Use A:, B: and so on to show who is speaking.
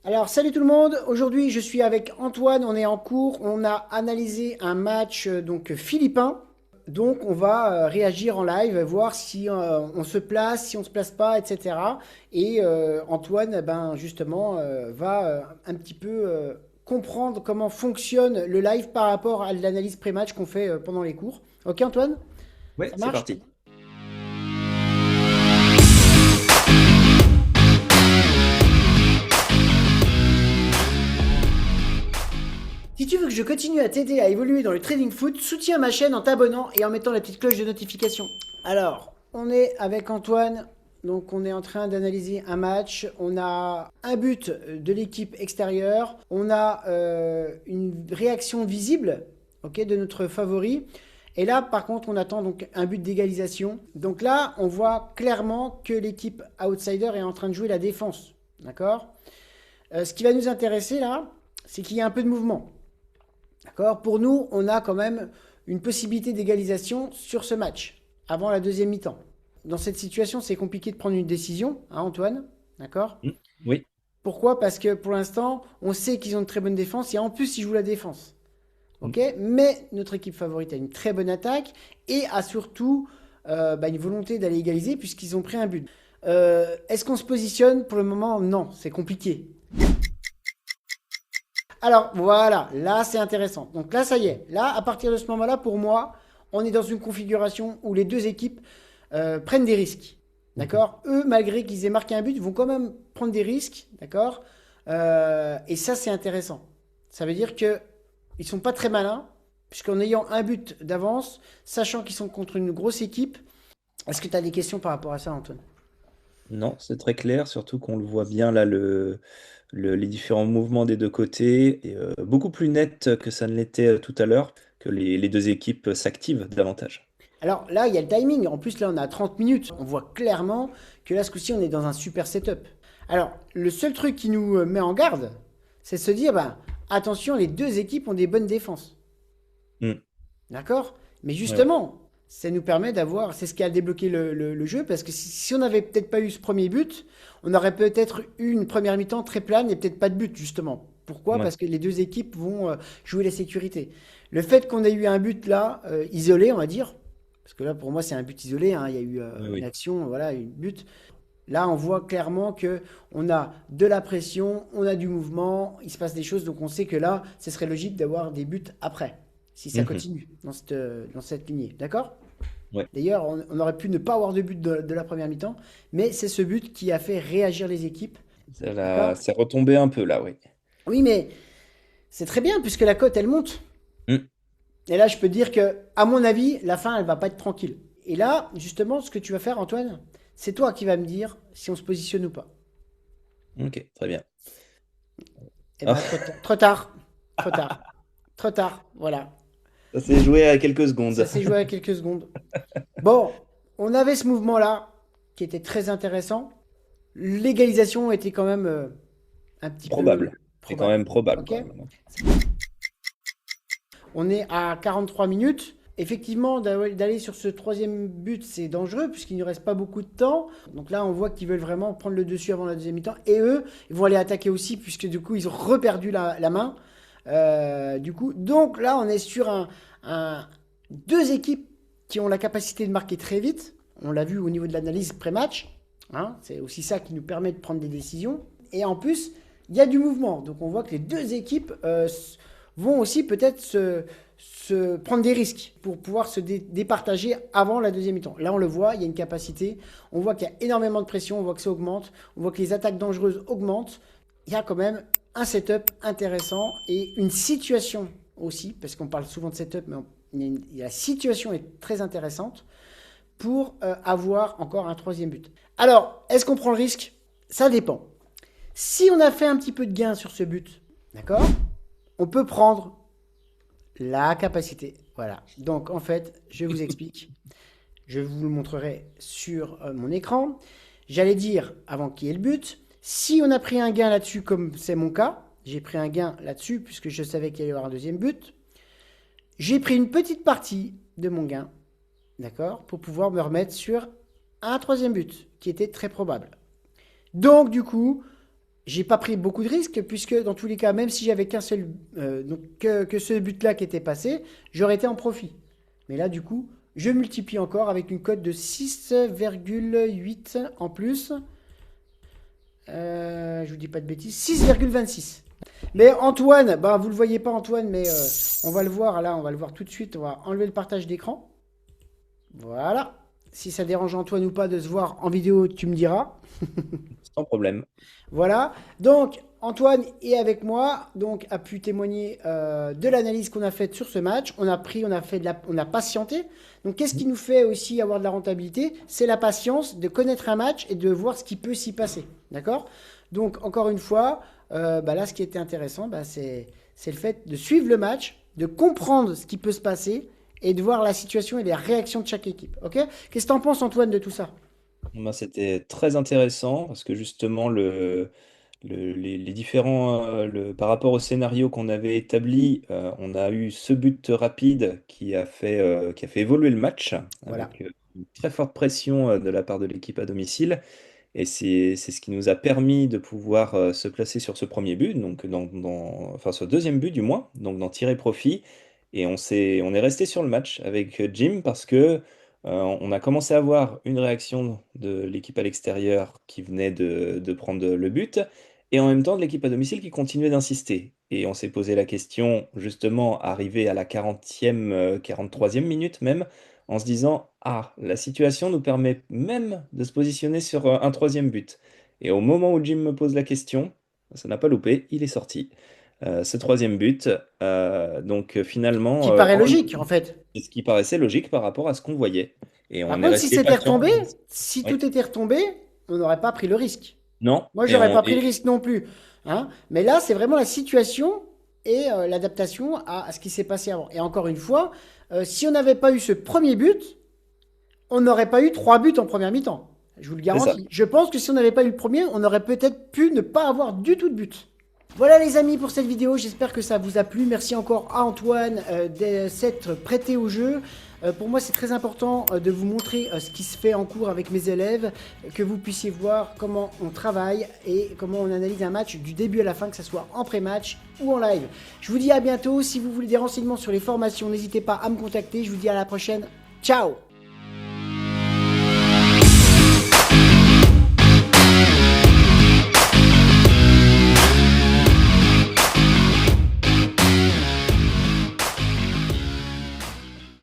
A: Alors, salut tout le monde. Aujourd'hui, je suis avec Antoine. On est en cours. On a analysé un match donc philippin. Donc, on va réagir en live, voir si on se place, si on se place pas, etc. Et Antoine, ben justement, va un petit peu comprendre comment fonctionne le live par rapport à l'analyse pré-match qu'on fait pendant les cours. Ok, Antoine?
B: Ouais,
A: Ça
B: c'est
A: marche?
B: parti.
A: Si tu veux que je continue à t'aider à évoluer dans le trading foot, soutiens ma chaîne en t'abonnant et en mettant la petite cloche de notification. Alors, on est avec Antoine, donc on est en train d'analyser un match. On a un but de l'équipe extérieure, on a une réaction visible, ok, de notre favori. Et là, par contre, on attend donc un but d'égalisation. Donc là, on voit clairement que l'équipe outsider est en train de jouer la défense, d'accord. Ce qui va nous intéresser là, c'est qu'il y a un peu de mouvement. D'accord. Pour nous, on a quand même une possibilité d'égalisation sur ce match, avant la deuxième mi-temps. Dans cette situation, c'est compliqué de prendre une décision, hein, Antoine. D'accord.
B: Mm. Oui.
A: Pourquoi? Parce que pour l'instant, on sait qu'ils ont une très bonne défense et en plus, ils jouent la défense.
B: Mm.
A: Ok. Mais notre équipe favorite a une très bonne attaque et a surtout une volonté d'aller égaliser puisqu'ils ont pris un but. Est-ce qu'on se positionne? Pour le moment, non, c'est compliqué. Alors voilà, là c'est intéressant. Donc là ça y est, là à partir de ce moment-là, pour moi, on est dans une configuration où les deux équipes prennent des risques.
B: Mhm.
A: D'accord. Eux, malgré qu'ils aient marqué un but, vont quand même prendre des risques. D'accord. Et ça c'est intéressant. Ça veut dire que ils sont pas très malins, puisqu'en ayant un but d'avance, sachant qu'ils sont contre une grosse équipe, est-ce que tu as des questions par rapport à ça, Antoine?
B: Non, c'est très clair, surtout qu'on le voit bien là, les différents mouvements des deux côtés, et beaucoup plus net que ça ne l'était tout à l'heure, que les deux équipes s'activent davantage.
A: Alors là, il y a le timing. En plus, là, on a 30 minutes. On voit clairement que là, ce coup-ci, on est dans un super setup. Alors, le seul truc qui nous met en garde, c'est de se dire, bah, attention, les deux équipes ont des bonnes défenses.
B: Mm.
A: D'accord. Mais
B: Ouais, ouais.
A: justement, ça nous permet d'avoir, c'est ce qui a débloqué le jeu, parce que si on n'avait peut-être pas eu ce premier but, on aurait peut-être eu une première mi-temps très plane et peut-être pas de but, justement. Pourquoi?
B: Ouais.
A: Parce que les deux équipes vont jouer la sécurité. Le fait qu'on ait eu un but là, isolé, on va dire, parce que là pour moi c'est un but isolé, hein, il y a eu
B: Oui,
A: une
B: oui.
A: action, voilà, une but. Là on voit clairement que on a de la pression, on a du mouvement, il se passe des choses, donc on sait que là, ce serait logique d'avoir des buts après, si ça
B: Mhm.
A: continue dans cette lignée, d'accord?
B: Ouais.
A: D'ailleurs, on aurait pu ne pas avoir de but de la première mi-temps, mais c'est ce but qui a fait réagir les équipes, d'accord?
B: C'est retombé un peu là, oui.
A: Oui, mais c'est très bien puisque la cote elle monte.
B: Mm.
A: Et là, je peux dire que, à mon avis, la fin, elle va pas être tranquille. Et là, justement, ce que tu vas faire, Antoine, c'est toi qui vas me dire si on se positionne ou pas.
B: Ok, très bien.
A: Eh
B: Ah,
A: ben, trop tard, trop tard, trop tard, voilà.
B: ça s'est joué à quelques
A: Ça
B: secondes.
A: s'est joué à quelques secondes. Bon, on avait ce mouvement-là qui était très intéressant. L'égalisation était quand même un petit peu
B: Probable. C'est quand
A: probable.
B: même probable
A: Ok.
B: quand même.
A: On est à 43 minutes. Effectivement, d'aller sur ce troisième but, c'est dangereux puisqu'il ne reste pas beaucoup de temps. Donc là, on voit qu'ils veulent vraiment prendre le dessus avant la deuxième mi-temps. Et eux, ils vont aller attaquer aussi puisque du coup, ils ont reperdu la main. Du coup, donc là, on est sur deux équipes qui ont la capacité de marquer très vite. On l'a vu au niveau de l'analyse pré-match. Hein, c'est aussi ça qui nous permet de prendre des décisions. Et en plus, il y a du mouvement. Donc on voit que les deux équipes vont aussi peut-être se prendre des risques pour pouvoir se départager avant la deuxième mi-temps. Là, on le voit, il y a une capacité. On voit qu'il y a énormément de pression, on voit que ça augmente, on voit que les attaques dangereuses augmentent. Il y a quand même un setup intéressant et une situation aussi, parce qu'on parle souvent de setup, mais la situation est très intéressante pour avoir encore un troisième but. Alors, est-ce qu'on prend le risque? Ça dépend. Si on a fait un petit peu de gain sur ce but, d'accord, on peut prendre la capacité. Voilà. Donc, en fait, je vous explique. Je vous le montrerai sur mon écran. J'allais dire, avant qu'il y ait le but, si on a pris un gain là-dessus, comme c'est mon cas, j'ai pris un gain là-dessus, puisque je savais qu'il allait y avoir un deuxième but, j'ai pris une petite partie de mon gain, d'accord, pour pouvoir me remettre sur un troisième but, qui était très probable. Donc, du coup, j'ai pas pris beaucoup de risques puisque dans tous les cas, même si j'avais qu'un seul, donc que ce but-là qui était passé, j'aurais été en profit. Mais là, du coup, je multiplie encore avec une cote de 6,8 en plus. Je vous dis pas de bêtises, 6,26. Mais Antoine, bah vous le voyez pas Antoine, mais on va le voir là, on va le voir tout de suite. On va enlever le partage d'écran. Voilà. Si ça dérange Antoine ou pas de se voir en vidéo, tu me diras.
B: Sans problème.
A: Voilà. Donc Antoine est avec moi, donc a pu témoigner de l'analyse qu'on a faite sur ce match. On a pris, on a patienté. Donc qu'est-ce qui nous fait aussi avoir de la rentabilité? C'est la patience de connaître un match et de voir ce qui peut s'y passer. D'accord? Donc encore une fois, bah là ce qui était intéressant, bah, c'est le fait de suivre le match, de comprendre ce qui peut se passer et de voir la situation et les réactions de chaque équipe. Ok? Qu'est-ce que tu en penses Antoine de tout ça?
B: Moi, c'était très intéressant parce que justement, les différents, par rapport au scénario qu'on avait établi, on a eu ce but rapide qui a fait évoluer le match
A: Voilà.
B: avec une très forte pression de la part de l'équipe à domicile. Et c'est ce qui nous a permis de pouvoir se placer sur ce premier but, donc enfin sur le deuxième but du moins, donc d'en tirer profit. Et on est resté sur le match avec Jim parce que on a commencé à avoir une réaction de l'équipe à l'extérieur qui venait de prendre le but, et en même temps de l'équipe à domicile qui continuait d'insister. Et on s'est posé la question, justement, arrivé à la 40e, 43e minute même, en se disant, ah, la situation nous permet même de se positionner sur un troisième but. Et au moment où Jim me pose la question, ça n'a pas loupé, il est sorti. Ce troisième but,
A: Qui
B: finalement,
A: paraît logique en fait.
B: ce qui paraissait logique par rapport à ce qu'on voyait. Et
A: Par
B: on est
A: contre, si
B: resté
A: c'était
B: patient.
A: retombé, si
B: Oui.
A: tout était retombé, on n'aurait pas pris le risque.
B: Non,
A: Moi, j'aurais pas pris le risque non plus. Hein. Mais là, c'est vraiment la situation et l'adaptation à ce qui s'est passé avant. Et encore une fois, si on n'avait pas eu ce premier but, on n'aurait pas eu 3 buts en première mi-temps. Je vous le
B: c'est ça.
A: garantis. Je pense que si on n'avait pas eu le premier, on aurait peut-être pu ne pas avoir du tout de but. Voilà les amis pour cette vidéo, j'espère que ça vous a plu. Merci encore à Antoine de s'être prêté au jeu. Pour moi c'est très important de vous montrer ce qui se fait en cours avec mes élèves, que vous puissiez voir comment on travaille et comment on analyse un match du début à la fin, que ce soit en pré-match ou en live. Je vous dis à bientôt, si vous voulez des renseignements sur les formations, n'hésitez pas à me contacter, je vous dis à la prochaine, ciao.